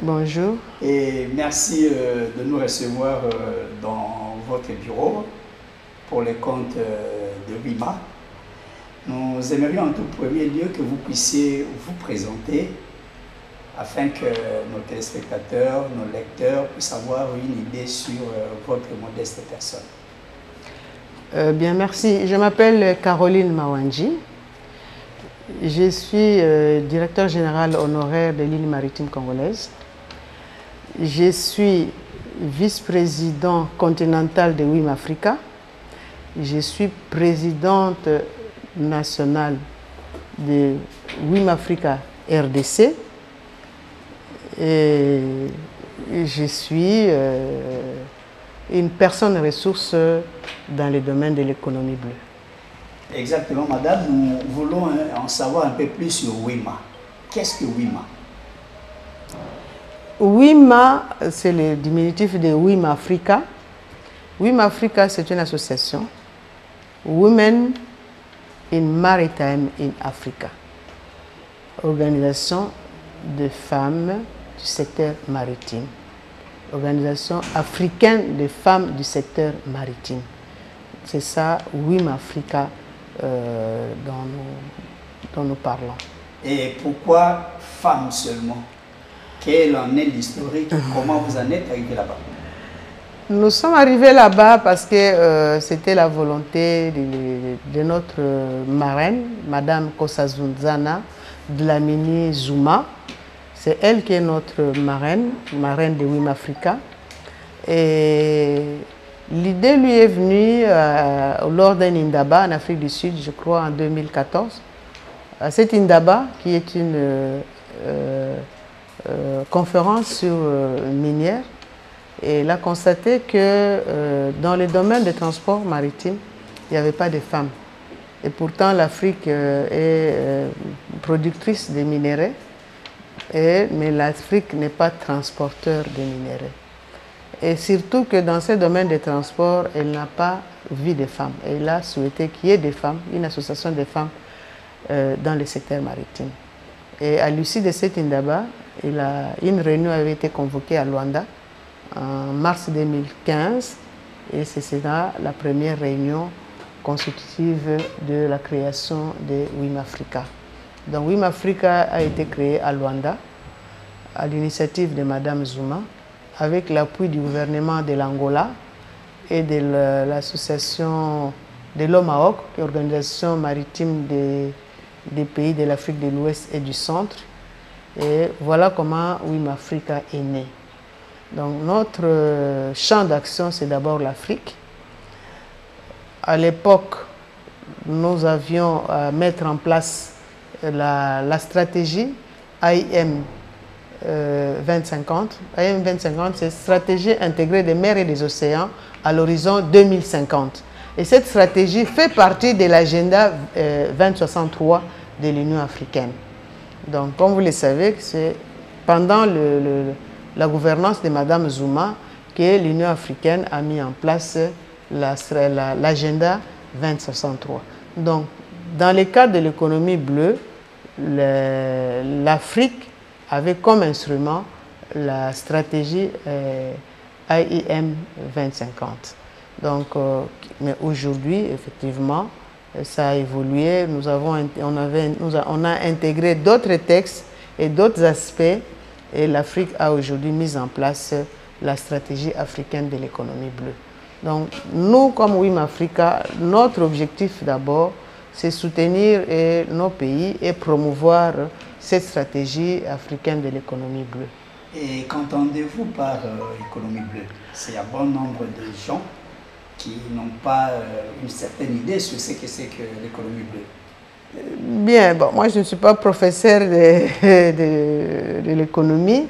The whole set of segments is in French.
Bonjour. Et merci de nous recevoir dans votre bureau pour les comptes de WIMA. Nous aimerions en tout premier lieu que vous puissiez vous présenter afin que nos téléspectateurs, nos lecteurs puissent avoir une idée sur votre modeste personne. Bien, merci. Je m'appelle Caroline Mawanji. Je suis directeur général honoraire de l'île maritime congolaise. Je suis vice-président continental de WIM Africa. Je suis présidente nationale de WIM Africa RDC. Et je suis une personne ressource dans le domaine de l'économie bleue. Exactement, madame. Nous voulons en savoir un peu plus sur WIMA. Qu'est-ce que WIMA? WIMA, c'est le diminutif de WIM Africa. WIM Africa, c'est une association Women in Maritime in Africa, organisation de femmes du secteur maritime, organisation africaine de femmes du secteur maritime. C'est ça, WIM Africa, dont nous parlons. Et pourquoi femmes seulement? Quel en est l'historique? Comment vous en êtes arrivé là-bas? Nous sommes arrivés là-bas parce que c'était la volonté de notre marraine, Madame Kosazunzana Dlamini Zuma. C'est elle qui est notre marraine de WIM Africa. Et l'idée lui est venue lors d'un Indaba en Afrique du Sud, je crois en 2014. À cet Indaba, qui est une conférence sur minière, et elle a constaté que dans le domaine des transports maritimes, il n'y avait pas de femmes. Et pourtant, l'Afrique est productrice de minéraux, mais l'Afrique n'est pas transporteur de minéraux. Et surtout que dans ce domaine des transports, elle n'a pas vu de femmes. Elle a souhaité qu'il y ait des femmes, une association de femmes dans le secteur maritime. Et à l'issue de cet Indaba, une réunion avait été convoquée à Luanda en mars 2015 et c'est là la première réunion constitutive de la création de WIM Africa. Donc WIM Africa a été créé à Luanda à l'initiative de Madame Zuma avec l'appui du gouvernement de l'Angola et de l'association de l'OMAOC, qui est l'organisation maritime des pays de l'Afrique de l'Ouest et du Centre. Et voilà comment WIM Africa est né. Donc notre champ d'action, c'est d'abord l'Afrique. À l'époque, nous avions à mettre en place la stratégie AIM 2050. AIM 2050, c'est stratégie intégrée des mers et des océans à l'horizon 2050. Et cette stratégie fait partie de l'agenda 2063 de l'Union africaine. Donc, comme vous le savez, c'est pendant la gouvernance de Madame Zuma que l'Union africaine a mis en place l'agenda 2063. Donc, dans le cadre de l'économie bleue, l'Afrique avait comme instrument la stratégie AIM 2050. Donc, mais aujourd'hui, effectivement, ça a évolué. On a intégré d'autres textes et d'autres aspects et l'Afrique a aujourd'hui mis en place la stratégie africaine de l'économie bleue. Donc, nous, comme WIM Africa, notre objectif d'abord, c'est soutenir nos pays et promouvoir cette stratégie africaine de l'économie bleue. Et qu'entendez-vous par économie bleue? C'est un bon nombre de gens qui n'ont pas une certaine idée sur ce que c'est que l'économie bleue. Bien, bon, moi je ne suis pas professeur de l'économie,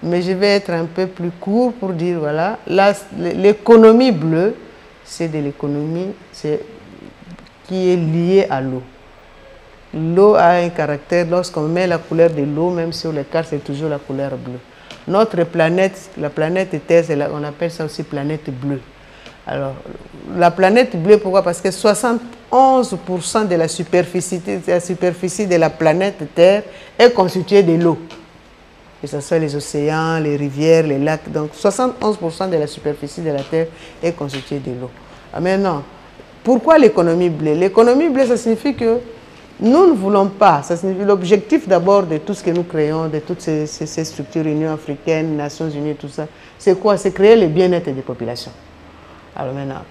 mais je vais être un peu plus court pour dire, voilà, l'économie bleue, c'est de l'économie qui est liée à l'eau. L'eau a un caractère, lorsqu'on met la couleur de l'eau, même sur les cartes, c'est toujours la couleur bleue. Notre planète, la planète Terre, on appelle ça aussi planète bleue. Alors, la planète bleue, pourquoi? Parce que 71% de la superficie de la planète Terre est constituée de l'eau. que ce soit les océans, les rivières, les lacs. Donc 71% de la superficie de la Terre est constituée de l'eau. Maintenant, pourquoi l'économie bleue? L'économie bleue, ça signifie que nous ne voulons pas, ça signifie l'objectif d'abord de tout ce que nous créons, de toutes ces structures, Union africaine, Nations unies, tout ça, c'est quoi? C'est créer le bien-être des populations. Alors maintenant,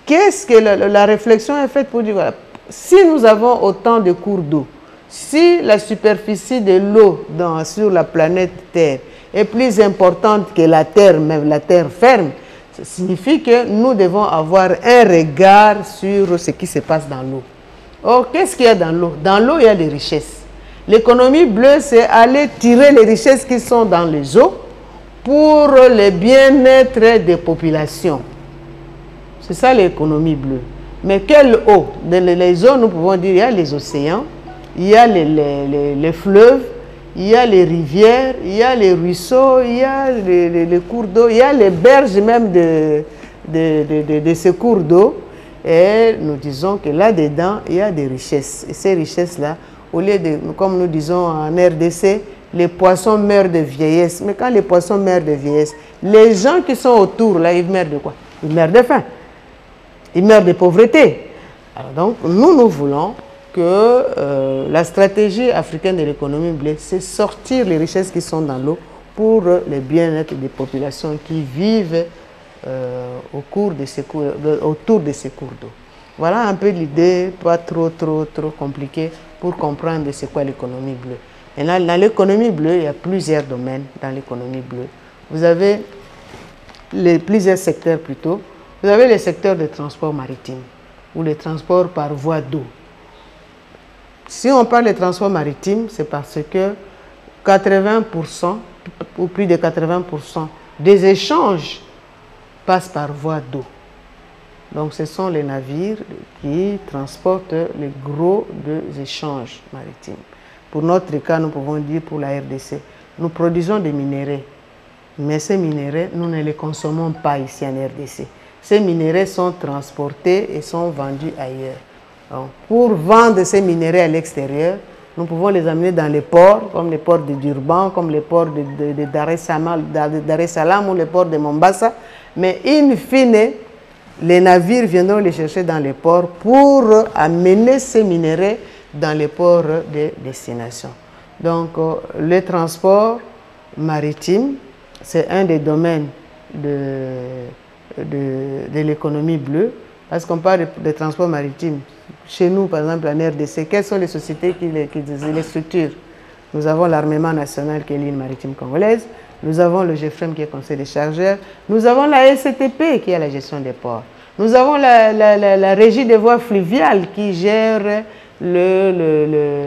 qu'est-ce que la réflexion est faite pour dire, voilà, si nous avons autant de cours d'eau, si la superficie de l'eau sur la planète Terre est plus importante que la Terre, même la Terre ferme, ça signifie que nous devons avoir un regard sur ce qui se passe dans l'eau. Or, qu'est-ce qu'il y a dans l'eau? Dans l'eau, il y a des richesses. L'économie bleue, c'est aller tirer les richesses qui sont dans les eaux pour le bien-être des populations. C'est ça l'économie bleue. Mais quelle eau? Dans les eaux, nous pouvons dire, il y a les océans, il y a les fleuves, il y a les rivières, il y a les ruisseaux, il y a les cours d'eau, il y a les berges même de ces cours d'eau. Et nous disons que là-dedans, il y a des richesses. Et ces richesses-là, au lieu de, comme nous disons en RDC, les poissons meurent de vieillesse. Mais quand les poissons meurent de vieillesse, les gens qui sont autour, là, ils meurent de quoi? Ils meurent de faim. Ils meurent de pauvreté. Alors donc, nous voulons que la stratégie africaine de l'économie bleue, c'est sortir les richesses qui sont dans l'eau pour le bien-être des populations qui vivent autour de ces cours d'eau. Voilà un peu l'idée, pas trop compliquée pour comprendre c'est quoi l'économie bleue. Et là, dans l'économie bleue, il y a plusieurs domaines dans l'économie bleue. Vous avez plusieurs secteurs plutôt. Vous avez les secteurs de transport maritime ou les transports par voie d'eau. Si on parle de transport maritime, c'est parce que 80% ou plus de 80% des échanges passent par voie d'eau. Donc ce sont les navires qui transportent les gros des échanges maritimes. Pour notre cas, nous pouvons dire pour la RDC, nous produisons des minéraux. Mais ces minéraux, nous ne les consommons pas ici en RDC. Ces minéraux sont transportés et sont vendus ailleurs. Donc, pour vendre ces minéraux à l'extérieur, nous pouvons les amener dans les ports, comme les ports de Durban, comme les ports de Dar es Salaam ou les ports de Mombasa. Mais in fine, les navires viendront les chercher dans les ports pour amener ces minéraux dans les ports de destination. Donc, le transport maritime, c'est un des domaines de l'économie bleue, parce qu'on parle de transport maritime. Chez nous, par exemple, en RDC, quelles sont les sociétés qui les structurent? Nous avons l'armement national qui est l'île maritime congolaise, nous avons le GFREM qui est conseil des chargeurs, nous avons la SCTP qui est la gestion des ports, nous avons la régie des voies fluviales qui gère les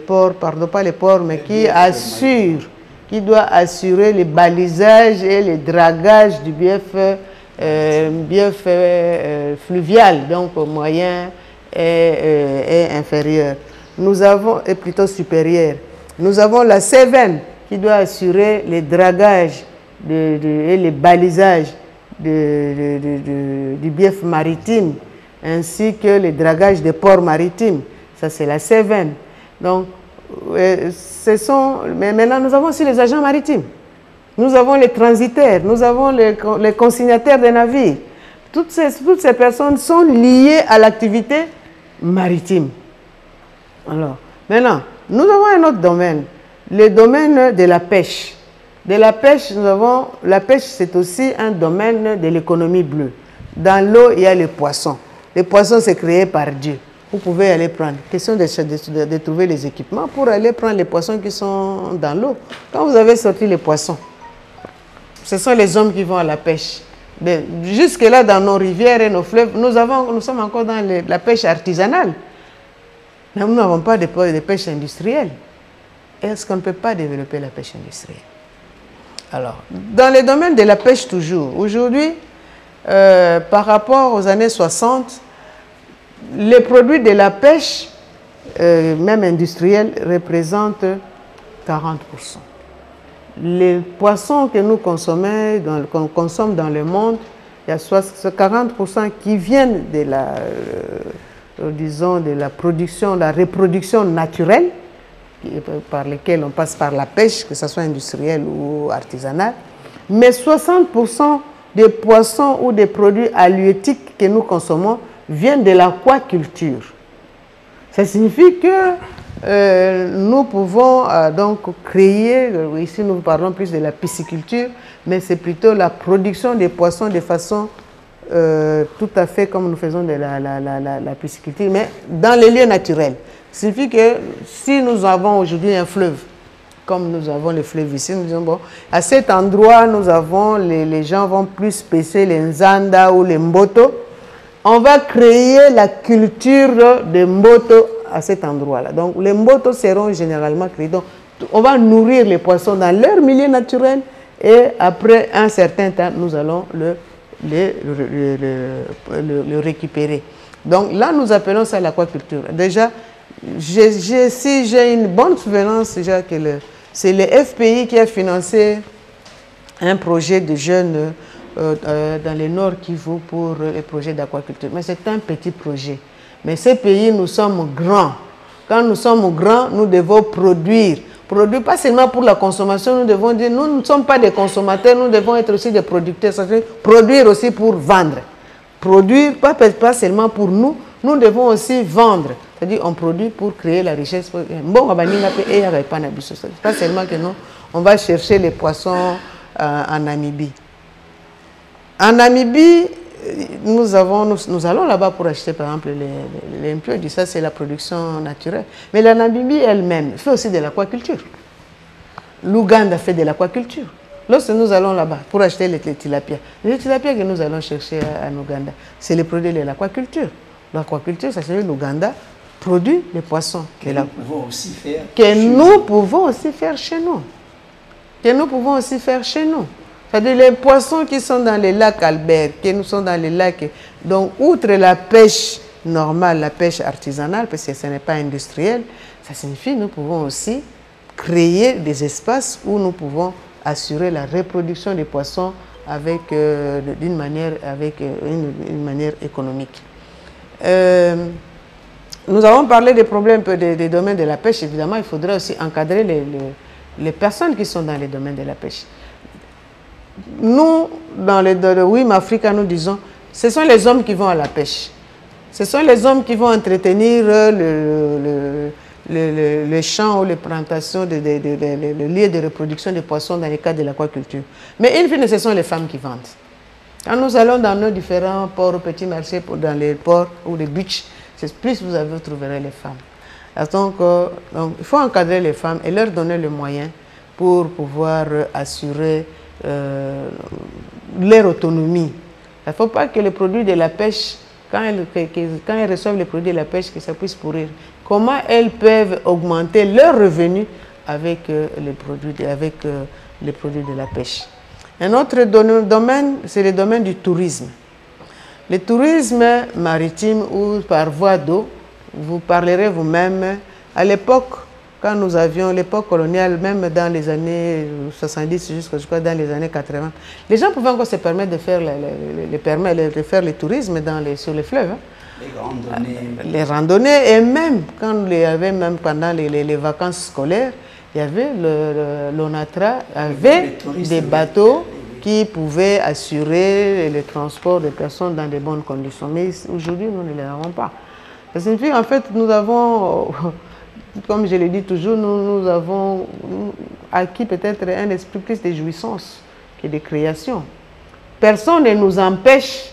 ports, pardon, pas les ports, mais qui doit assurer le balisage et le dragage du bief fluvial, donc moyen et inférieur. Nous avons, et plutôt supérieur, nous avons la CEVEN qui doit assurer le dragage et le balisage du bief maritime, ainsi que le dragage des ports maritimes. Ça, c'est la CEVEN. Donc, mais maintenant, nous avons aussi les agents maritimes. Nous avons les transitaires, nous avons les consignataires des navires. Toutes ces personnes sont liées à l'activité maritime. Alors, maintenant, nous avons un autre domaine, le domaine de la pêche. De la pêche, la pêche, c'est aussi un domaine de l'économie bleue. Dans l'eau, il y a les poissons. Les poissons, c'est créé par Dieu. Vous pouvez aller prendre. Question de trouver les équipements pour aller prendre les poissons qui sont dans l'eau. Quand vous avez sorti les poissons, ce sont les hommes qui vont à la pêche. Jusque-là, dans nos rivières et nos fleuves, nous sommes encore dans la pêche artisanale. Nous n'avons pas de pêche industrielle. Est-ce qu'on ne peut pas développer la pêche industrielle? Alors, dans le domaine de la pêche toujours, aujourd'hui, par rapport aux années 60, les produits de la pêche, même industrielle, représentent 40%. Les poissons que nous consommons, qu'on consomme dans le monde, il y a 40% qui viennent de la, disons, de la production, la reproduction naturelle, par lesquels on passe par la pêche, que ce soit industrielle ou artisanale. Mais 60% des poissons ou des produits halieutiques que nous consommons viennent de l'aquaculture. Ça signifie que nous pouvons donc créer, ici nous parlons plus de la pisciculture, mais c'est plutôt la production des poissons de façon tout à fait comme nous faisons de la pisciculture, mais dans les lieux naturels. Ça signifie que si nous avons aujourd'hui un fleuve, comme nous avons le fleuve ici, nous disons, bon, à cet endroit, nous avons, les gens vont plus pêcher les nzanda ou les mboto. On va créer la culture de mboto à cet endroit-là. Donc, les mbotos seront généralement créés. Donc, on va nourrir les poissons dans leur milieu naturel et après un certain temps, nous allons le récupérer. Donc, là, nous appelons ça l'aquaculture. Déjà, si j'ai une bonne souvenance, déjà que c'est le FPI qui a financé un projet de jeunes dans le Nord Kivu pour les projets d'aquaculture. Mais c'est un petit projet. Mais ces pays, nous sommes grands. Quand nous sommes grands, nous devons produire. Produire pas seulement pour la consommation, nous devons dire, nous ne sommes pas des consommateurs, nous devons être aussi des producteurs. C'est-à-dire produire aussi pour vendre. Produire, pas seulement pour nous, nous devons aussi vendre. C'est-à-dire on produit pour créer la richesse. Bon, pas seulement que nous, on va chercher les poissons en Namibie. En Namibie, nous allons là-bas pour acheter par exemple les impurités. Ça, c'est la production naturelle. Mais la Namibie elle-même fait aussi de l'aquaculture. L'Ouganda fait de l'aquaculture. Lorsque nous allons là-bas pour acheter les tilapias que nous allons chercher en Ouganda, c'est les produits de l'aquaculture. L'aquaculture, ça c'est l'Ouganda produit les poissons. Que nous pouvons aussi faire chez nous. Que nous pouvons aussi faire chez nous. C'est-à-dire les poissons qui sont dans les lacs Albert, qui nous sont dans les lacs. Donc, outre la pêche normale, la pêche artisanale, parce que ce n'est pas industriel, ça signifie que nous pouvons aussi créer des espaces où nous pouvons assurer la reproduction des poissons avec, d'une manière, une manière économique. Nous avons parlé des problèmes des domaines de la pêche. Évidemment, il faudrait aussi encadrer les personnes qui sont dans les domaines de la pêche. Nous, dans le WIM Africa, nous disons, ce sont les hommes qui vont à la pêche. Ce sont les hommes qui vont entretenir les champs ou les plantations, le lieu de reproduction des poissons dans le cadre de l'aquaculture. Mais in fine, ce sont les femmes qui vendent. Quand nous allons dans nos différents ports, petits marchés, dans les ports ou les beaches, plus vous trouverez les femmes. Donc, il faut encadrer les femmes et leur donner les moyens pour pouvoir assurer leur autonomie. Il ne faut pas que les produits de la pêche, quand elles reçoivent les produits de la pêche, que ça puisse pourrir. Comment elles peuvent augmenter leurs revenus avec les produits de la pêche. Un autre domaine, c'est le domaine du tourisme. Le tourisme maritime ou par voie d'eau, vous parlerez vous-même, à l'époque, quand nous avions l'époque coloniale, même dans les années 70 jusqu'à dans les années 80, les gens pouvaient encore se permettre de faire le tourisme sur les fleuves. Hein. Les randonnées, et même quand il y avait, même pendant les vacances scolaires, il y avait l'ONATRA avait des bateaux qui pouvaient assurer le transport des personnes dans de bonnes conditions. Mais aujourd'hui, nous ne les avons pas. Ça signifie en fait, nous avons, comme je le dis toujours, nous avons acquis peut-être un esprit plus de jouissance que de création. Personne ne nous empêche,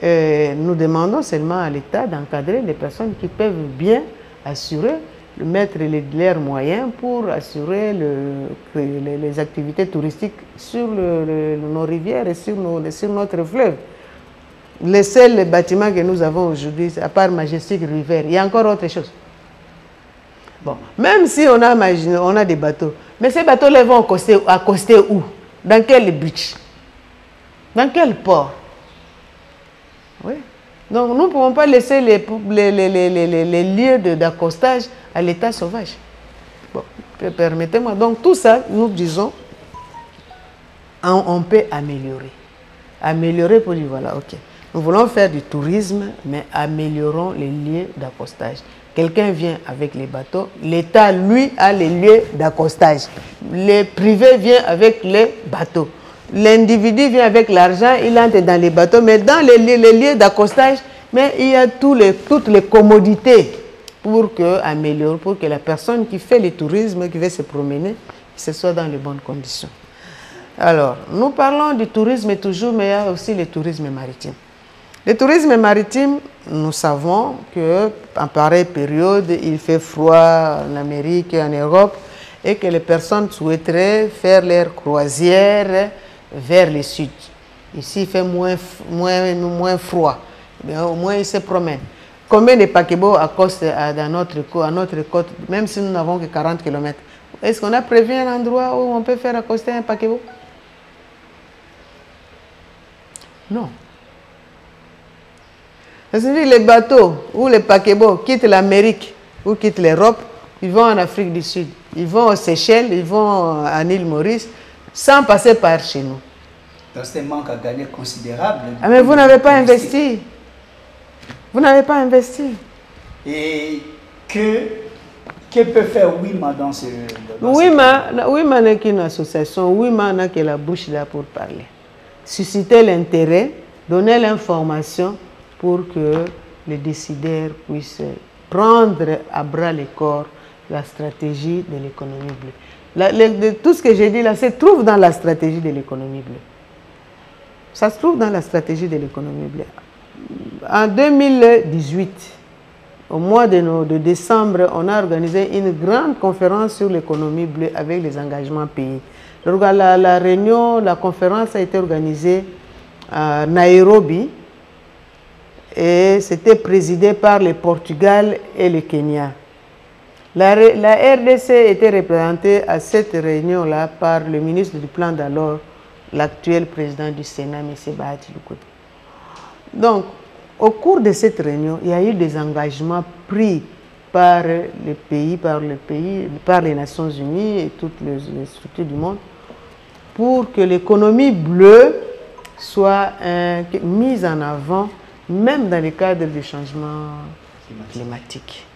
nous demandons seulement à l'État d'encadrer les personnes qui peuvent bien assurer, mettre leurs moyens pour assurer les activités touristiques sur nos rivières et sur notre fleuve. Les seuls bâtiments que nous avons aujourd'hui, à part Majestic River, il y a encore autre chose. Bon, même si on a des bateaux, mais ces bateaux-là vont accoster où? Dans quel beach? Dans quel port? Oui. Donc nous ne pouvons pas laisser les lieux d'accostage à l'état sauvage. Bon, permettez-moi. Donc tout ça, nous disons, on peut améliorer. Améliorer pour dire, voilà, ok. Nous voulons faire du tourisme, mais améliorons les lieux d'accostage. Quelqu'un vient avec les bateaux, l'État, lui, a les lieux d'accostage. Les privés viennent avec les bateaux. L'individu vient avec l'argent, il entre dans les bateaux, mais dans les lieux d'accostage, mais il y a toutes les commodités pour que la personne qui fait le tourisme, qui veut se promener, que ce soit dans les bonnes conditions. Alors, nous parlons du tourisme toujours, mais il y a aussi le tourisme maritime. Le tourisme maritime, nous savons qu'en pareille période, il fait froid en Amérique et en Europe et que les personnes souhaiteraient faire leur croisière vers le sud. Ici, il fait moins froid, mais au moins ils se promènent. Combien de paquebots accostent à notre côte, même si nous n'avons que 40 km? Est-ce qu'on a prévu un endroit où on peut faire accoster un paquebot? Non. Ça signifie que les bateaux ou les paquebots quittent l'Amérique ou quittent l'Europe, ils vont en Afrique du Sud, ils vont aux Seychelles, ils vont à l'île Maurice, sans passer par chez nous. Donc c'est un manque à gagner considérable. Ah, mais vous n'avez pas investi. Vous n'avez pas investi. Et que peut faire WIMA dans ce WIMA n'est qu'une association. WIMA n'a que la bouche là pour parler. Susciter l'intérêt, donner l'information pour que les décideurs puissent prendre à bras le corps la stratégie de l'économie bleue. Tout ce que j'ai dit là se trouve dans la stratégie de l'économie bleue. Ça se trouve dans la stratégie de l'économie bleue. En 2018, au mois de décembre, on a organisé une grande conférence sur l'économie bleue avec les engagements pays. La réunion, la conférence a été organisée à Nairobi et c'était présidé par le Portugal et le Kenya. La RDC était représentée à cette réunion-là par le ministre du Plan d'alors, l'actuel président du Sénat, M. Bahati Lukuta. Donc, au cours de cette réunion, il y a eu des engagements pris par les pays, par les Nations Unies et toutes les structures du monde pour que l'économie bleue soit mise en avant, même dans le cadre du changement climatique.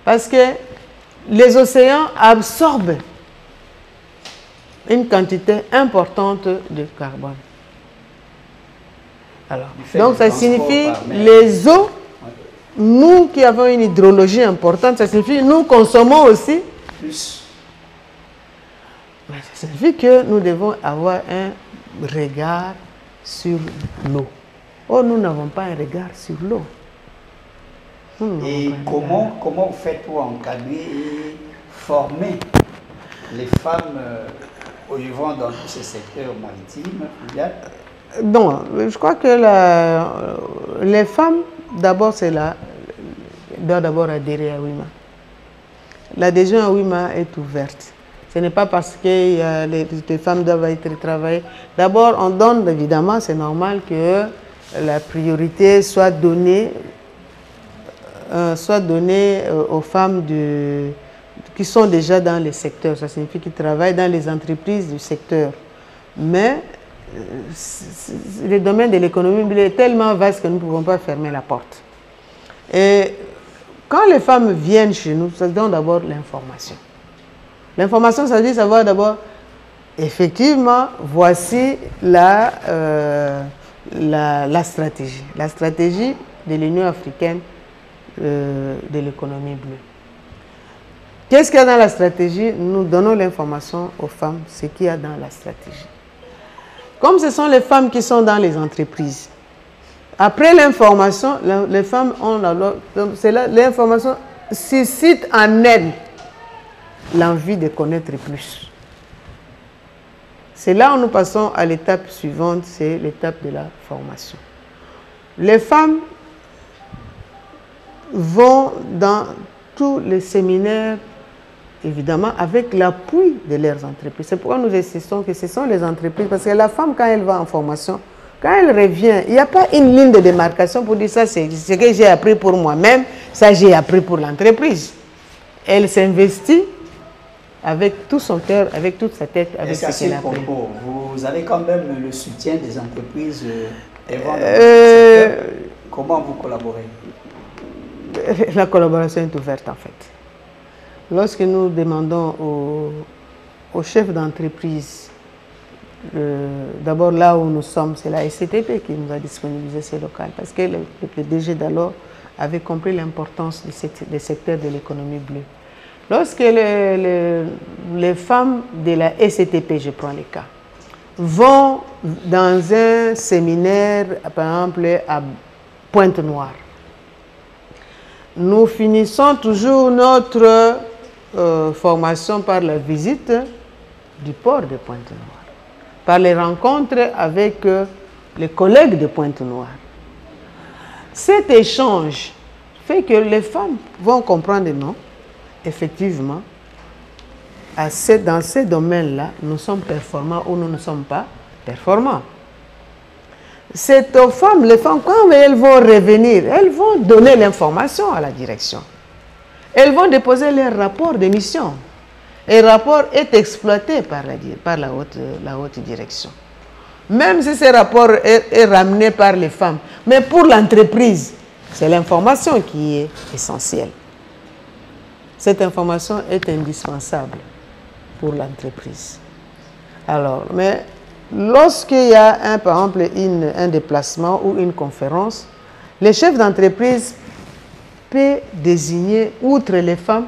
Parce que les océans absorbent une quantité importante de carbone. Alors, donc ça signifie les eaux, nous qui avons une hydrologie importante, ça signifie nous consommons aussi plus. Ça signifie que nous devons avoir un regard sur l'eau. Oh, nous n'avons pas un regard sur l'eau. Et comment vous faites pour encadrer et former les femmes œuvrant dans tous ces secteurs maritimes? Donc, je crois que les femmes, d'abord, doivent d'abord adhérer à WIMA. L'adhésion à WIMA est ouverte. Ce n'est pas parce que les femmes doivent être travaillées. D'abord, on donne, évidemment, c'est normal que la priorité soit donnée aux femmes qui sont déjà dans les secteurs. Ça signifie qu'ils travaillent dans les entreprises du secteur. Mais le domaine de l'économie est tellement vaste que nous ne pouvons pas fermer la porte. Et quand les femmes viennent chez nous, ça donne d'abord l'information. L'information, ça veut dire savoir d'abord, effectivement, voici la stratégie. La stratégie de l'Union africaine de l'économie bleue. Qu'est-ce qu'il y a dans la stratégie? Nous donnons l'information aux femmes, ce qu'il y a dans la stratégie. Comme ce sont les femmes qui sont dans les entreprises, après l'information, les femmes ont l'information suscite en elles l'envie de connaître plus. C'est là où nous passons à l'étape suivante, c'est l'étape de la formation. Les femmes vont dans tous les séminaires, évidemment, avec l'appui de leurs entreprises. C'est pourquoi nous insistons que ce sont les entreprises, parce que la femme, quand elle va en formation, quand elle revient, il n'y a pas une ligne de démarcation pour dire ça, c'est ce que j'ai appris pour moi-même, ça j'ai appris pour l'entreprise. Elle s'investit avec tout son cœur, avec toute sa tête, avec ce qu'elle a appris. Vous avez quand même le soutien des entreprises Et comment vous collaborez? La collaboration est ouverte en fait. Lorsque nous demandons aux chefs d'entreprise, d'abord là où nous sommes, c'est la SCTP qui nous a disponibilisé ces locales, parce que le DG d'alors avait compris l'importance des secteurs de l'économie bleue. Lorsque les femmes de la SCTP, je prends les cas, vont dans un séminaire, par exemple à Pointe-Noire, nous finissons toujours notre formation par la visite du port de Pointe-Noire, par les rencontres avec les collègues de Pointe-Noire. Cet échange fait que les femmes vont comprendre, non, effectivement, dans ces domaines-là, nous sommes performants ou nous ne sommes pas performants. Cette femme, les femmes, quand elles vont revenir, elles vont donner l'information à la direction. Elles vont déposer leur rapport de mission. Et le rapport est exploité par la haute direction. Même si ce rapport est ramené par les femmes. Mais pour l'entreprise, c'est l'information qui est essentielle. Cette information est indispensable pour l'entreprise. Alors, mais lorsqu'il y a par exemple un déplacement ou une conférence, les chefs d'entreprise peuvent désigner, outre les femmes,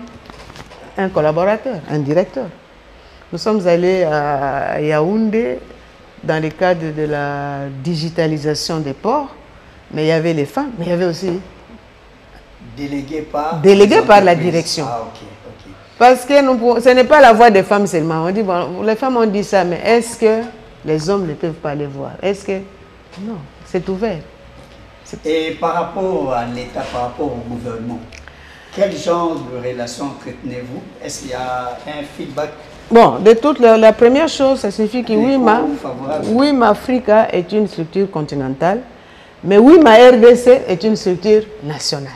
un collaborateur, un directeur. Nous sommes allés à Yaoundé dans le cadre de la digitalisation des ports, mais il y avait les femmes, mais il y avait aussi délégués par la direction. Ah, ok. Parce que ce n'est pas la voix des femmes seulement. On dit, bon, les femmes ont dit ça, mais est-ce que les hommes ne peuvent pas les voir? Est-ce que... Non, c'est ouvert. Et par rapport à l'État, par rapport au gouvernement, quel genre de relation entretenez-vous? Est-ce qu'il y a un feedback? Bon, de toute la première chose, ça signifie que WIMA Africa est une structure continentale, mais WIMA RDC est une structure nationale.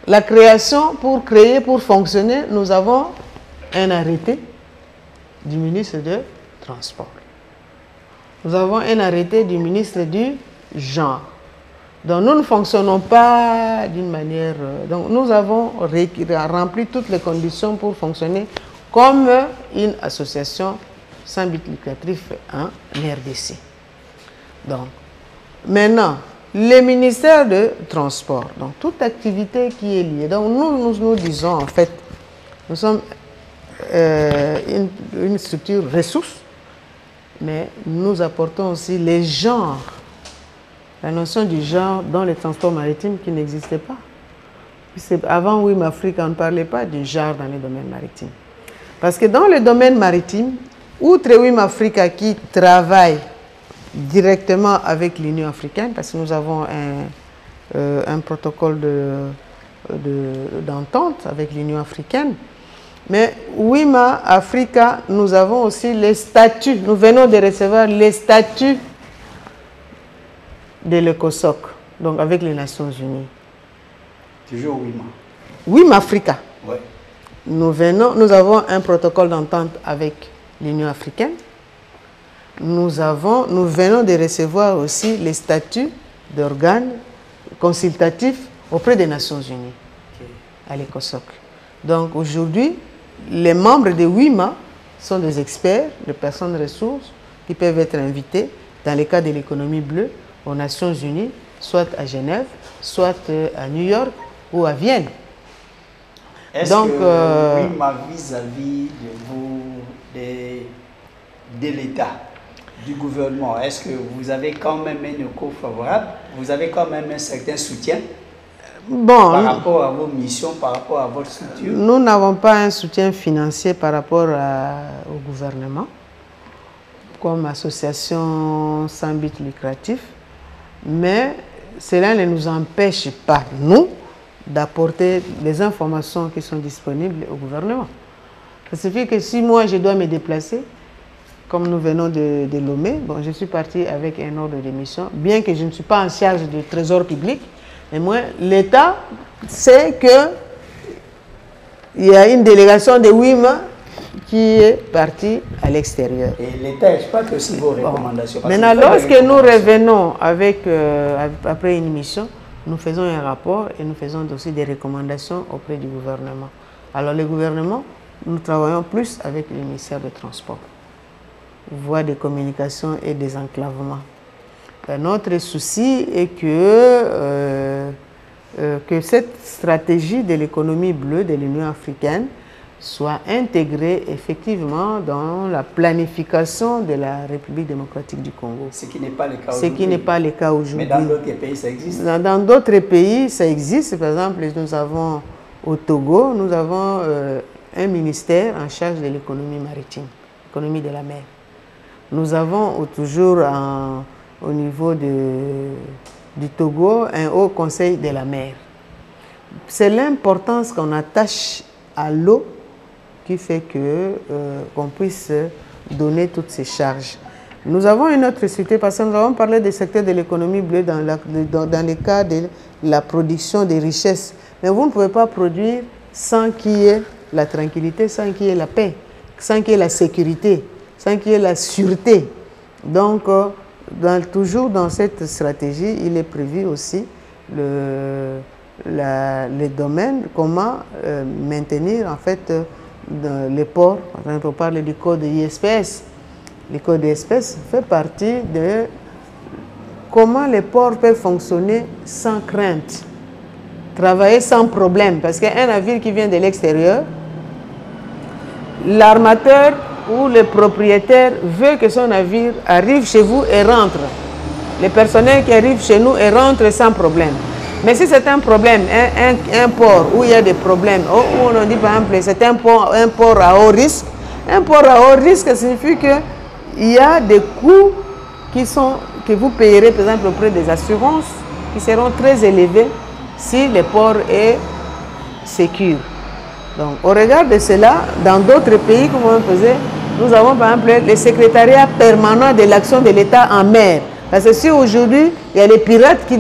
La création, pour fonctionner, nous avons un arrêté du ministre du Transport. Nous avons un arrêté du ministre du Genre. Donc nous ne fonctionnons pas d'une manière... Donc nous avons rempli toutes les conditions pour fonctionner comme une association sans but lucratif en RDC. Donc, maintenant, le ministère de Transport, donc toute activité qui est liée. Donc nous disons en fait, nous sommes une structure ressource, mais nous apportons aussi les genres. La notion du genre dans les transports maritimes qui n'existait pas. Avant WIMA Africa, on ne parlait pas du genre dans les domaines maritimes. Parce que dans le domaine maritime, outre WIMA Africa qui travaille directement avec l'Union africaine, parce que nous avons un protocole d'entente avec l'Union africaine, mais WIMA Africa, nous avons aussi les statuts. Nous venons de recevoir les statuts de l'ECOSOC, donc avec les Nations Unies. Toujours WIMA. WIMA Africa. Ouais. Nous avons un protocole d'entente avec l'Union africaine. Nous venons de recevoir aussi les statuts d'organes consultatifs auprès des Nations Unies, à l'ECOSOC. Donc aujourd'hui, les membres de WIMA sont des experts, des personnes ressources qui peuvent être invités dans le cadre de l'économie bleue aux Nations Unies, soit à Genève, soit à New York ou à Vienne. Est-ce que WIMA vis-à-vis de l'État, du gouvernement, est-ce que vous avez quand même un écho favorable? Vous avez quand même un certain soutien par rapport à vos missions, par rapport à votre structure? Nous n'avons pas un soutien financier par rapport au gouvernement, comme association sans but lucratif, mais cela ne nous empêche pas, nous, d'apporter les informations qui sont disponibles au gouvernement. Ça signifie que si moi je dois me déplacer, comme nous venons de Lomé, bon, je suis parti avec un ordre de mission, bien que je ne suis pas en charge du trésor public, mais moi, l'État sait qu'il y a une délégation de WIMA qui est parti à l'extérieur. Et l'État exploite aussi vos recommandations. Bon. Maintenant, lorsque nous revenons avec, après une mission, nous faisons un rapport et nous faisons aussi des recommandations auprès du gouvernement. Alors le gouvernement, nous travaillons plus avec le ministère des Transports, voie des communications et des enclavements. Notre souci est que cette stratégie de l'économie bleue de l'Union africaine soit intégrée effectivement dans la planification de la République démocratique du Congo. Ce qui n'est pas le cas aujourd'hui. Ce qui n'est pas le cas aujourd'hui. Mais dans d'autres pays, ça existe. Dans d'autres pays, ça existe. Par exemple, nous avons au Togo, nous avons un ministère en charge de l'économie maritime, l'économie de la mer. Nous avons toujours au niveau du Togo un haut conseil de la mer. C'est l'importance qu'on attache à l'eau qui fait qu'on puisse donner toutes ces charges. Nous avons une autre société parce que nous avons parlé du secteur de l'économie bleue dans le cas de la production des richesses. Mais vous ne pouvez pas produire sans qu'il y ait la tranquillité, sans qu'il y ait la paix, sans qu'il y ait la sécurité, sans qu'il y ait la sûreté. Donc, toujours dans cette stratégie, il est prévu aussi les domaines, comment maintenir en fait les ports. Par exemple, on parle du code ISPS. Le code ISPS fait partie de comment les ports peuvent fonctionner sans crainte, travailler sans problème. Parce qu'un navire qui vient de l'extérieur, l'armateur ou le propriétaire veut que son navire arrive chez vous et rentre. Les personnels qui arrivent chez nous et rentrent sans problème. Mais si c'est un problème, un port où il y a des problèmes, où on dit par exemple c'est un port à haut risque, un port à haut risque signifie qu'il y a des coûts que vous payerez par exemple auprès des assurances qui seront très élevés si le port est sécure. Donc au regard de cela, dans d'autres pays comme on faisait, nous avons par exemple le secrétariat permanent de l'action de l'État en mer. Parce que si aujourd'hui, il y a les pirates qui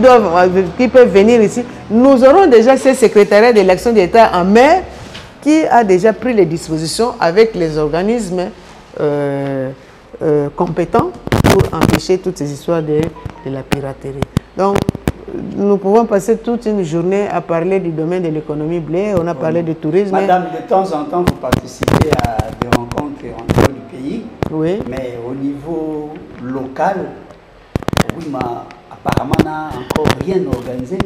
peuvent venir ici, nous aurons déjà ce secrétariat de l'action de l'État en mer qui a déjà pris les dispositions avec les organismes compétents pour empêcher toutes ces histoires de la piraterie. Donc, nous pouvons passer toute une journée à parler du domaine de l'économie bleue, on a parlé du tourisme. Madame, de temps en temps, vous participez à des rencontres en dehors du pays, oui. Mais au niveau local, oui, mais apparemment, on n'a encore rien organisé.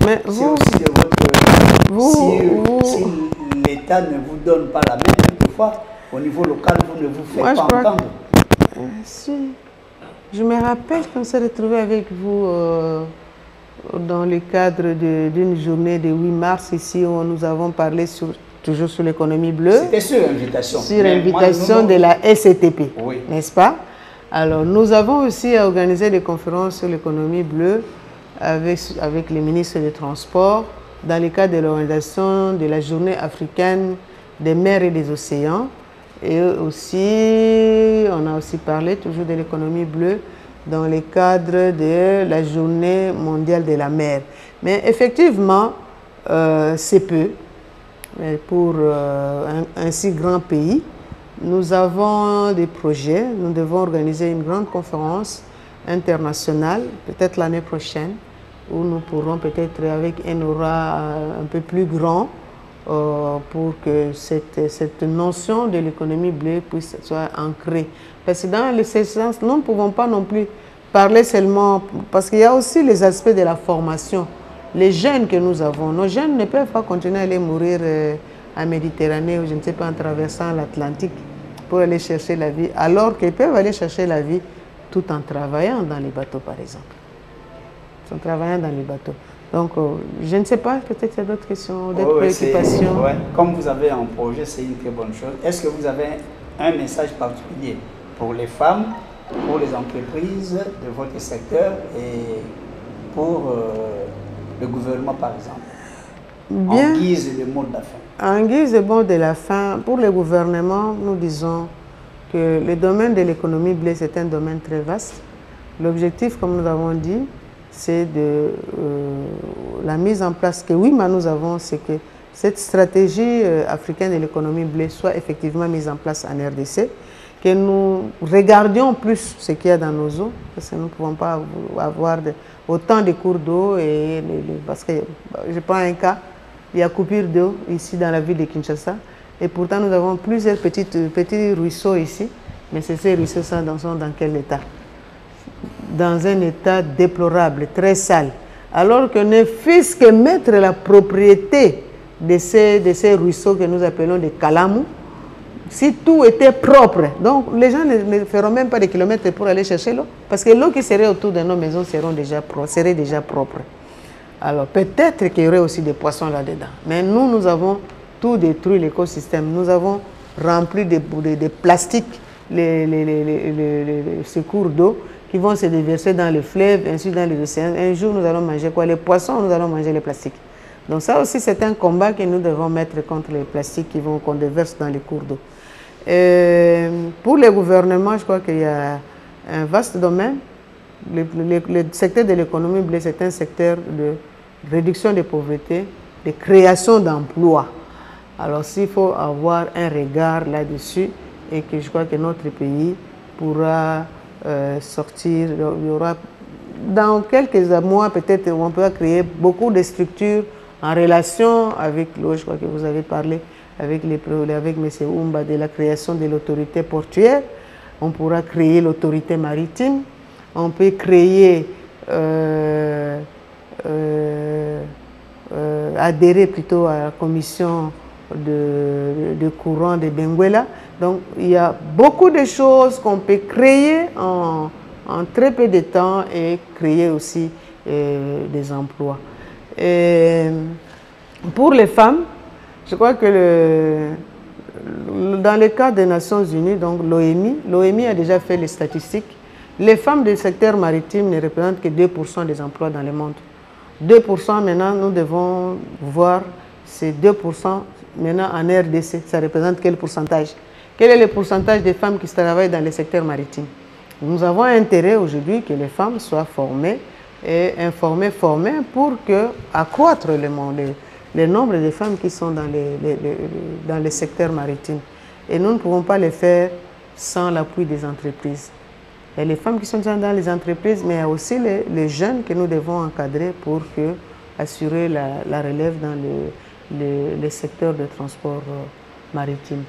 Mais c'est aussi de votre... si l'État ne vous donne pas la main, quelquefois, au niveau local, vous ne vous faites pas entendre. Si. Je me rappelle qu'on s'est retrouvé avec vous dans le cadre d'une journée de 8 mars ici où nous avons parlé toujours sur l'économie bleue. C'était sur invitation. Sur invitation de la SCTP, oui. N'est-ce pas? Alors, nous avons aussi organisé des conférences sur l'économie bleue avec les ministres des Transports dans le cadre de l'organisation de la journée africaine des mers et des océans. Et aussi, on a aussi parlé toujours de l'économie bleue dans le cadre de la journée mondiale de la mer. Mais effectivement, c'est peu. Mais pour un si grand pays, nous avons des projets. Nous devons organiser une grande conférence internationale, peut-être l'année prochaine, où nous pourrons peut-être avec un aura un peu plus grand pour que cette notion de l'économie bleue puisse soit ancrée. Parce que dans le sens, nous ne pouvons pas non plus parler seulement, parce qu'il y a aussi les aspects de la formation. Les jeunes que nous avons, nos jeunes ne peuvent pas continuer à aller mourir en Méditerranée ou je ne sais pas en traversant l'Atlantique pour aller chercher la vie, alors qu'ils peuvent aller chercher la vie tout en travaillant dans les bateaux par exemple. En travaillant dans les bateaux. Donc, je ne sais pas, peut-être qu'il y a d'autres questions, d'autres préoccupations. Ouais. Comme vous avez un projet, c'est une très bonne chose. Est-ce que vous avez un message particulier pour les femmes, pour les entreprises de votre secteur et pour le gouvernement, par exemple? Bien, en guise de mot de la fin. En guise de mot de la fin, pour le gouvernement, nous disons que le domaine de l'économie bleue, c'est un domaine très vaste. L'objectif, comme nous avons dit, c'est de la mise en place que oui, mais nous avons, c'est que cette stratégie africaine de l'économie blé soit effectivement mise en place en RDC, que nous regardions plus ce qu'il y a dans nos eaux, parce que nous ne pouvons pas avoir autant de cours d'eau, parce que je prends un cas, il y a coupure d'eau ici dans la ville de Kinshasa, et pourtant nous avons plusieurs petits ruisseaux ici, mais ces ruisseaux sont dans quel état? Dans un état déplorable, très sale. Alors que ne fût-ce que mettre la propriété de ces ruisseaux que nous appelons des calamous, si tout était propre, donc les gens ne feront même pas des kilomètres pour aller chercher l'eau, parce que l'eau qui serait autour de nos maisons serait déjà propre. Alors peut-être qu'il y aurait aussi des poissons là-dedans, mais nous avons tout détruit l'écosystème. Nous avons rempli de plastiques ces cours d'eau qui vont se déverser dans les fleuves, ainsi dans les océans. Un jour, nous allons manger quoi? Les poissons, nous allons manger les plastiques. Donc ça aussi, c'est un combat que nous devons mettre contre les plastiques qu'on déverse dans les cours d'eau. Pour les gouvernements, je crois qu'il y a un vaste domaine. Le secteur de l'économie blé, c'est un secteur de réduction de pauvreté, de création d'emplois. Alors s'il faut avoir un regard là-dessus, et que je crois que notre pays pourra sortir, il y aura dans quelques mois peut-être on peut créer beaucoup de structures en relation avec l'eau. Je crois que vous avez parlé avec M. Oumba de la création de l'autorité portuaire. On pourra créer l'autorité maritime. On peut créer, adhérer plutôt à la commission de courant de Benguela. Donc il y a beaucoup de choses qu'on peut créer en très peu de temps et créer aussi des emplois. Et pour les femmes, je crois que dans le cas des Nations Unies, donc l'OMI a déjà fait les statistiques. Les femmes du secteur maritime ne représentent que 2% des emplois dans le monde. 2% maintenant, nous devons voir ces 2% maintenant en RDC. Ça représente quel pourcentage? Quel est le pourcentage des femmes qui travaillent dans le secteur maritime? Nous avons intérêt aujourd'hui que les femmes soient formées et informées, formées pour accroître le nombre de femmes qui sont dans le secteur maritime. Et nous ne pouvons pas le faire sans l'appui des entreprises. Il y a les femmes qui sont dans les entreprises, mais il y a aussi les jeunes que nous devons encadrer pour assurer la relève dans le secteur de transport maritime.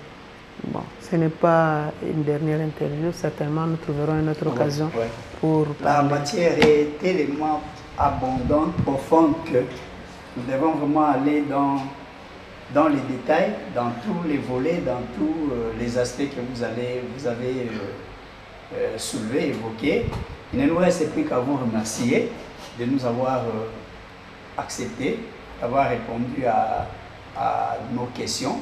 Bon, ce n'est pas une dernière interview, certainement nous trouverons une autre occasion pour parler. La matière est tellement abondante, profonde, que nous devons vraiment aller dans les détails, dans tous les volets, dans tous les aspects que vous avez soulevés, évoqués. Il ne nous reste plus qu'à vous remercier de nous avoir accepté, d'avoir répondu à nos questions.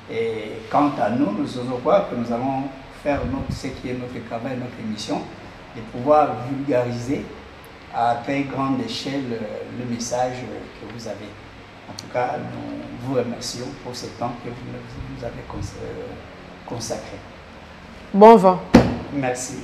Et quant à nous, nous osons croire que nous allons faire ce qui est notre travail, notre mission, de pouvoir vulgariser à très grande échelle le message que vous avez. En tout cas, nous vous remercions pour ce temps que vous nous avez consacré. Bon vent. Merci.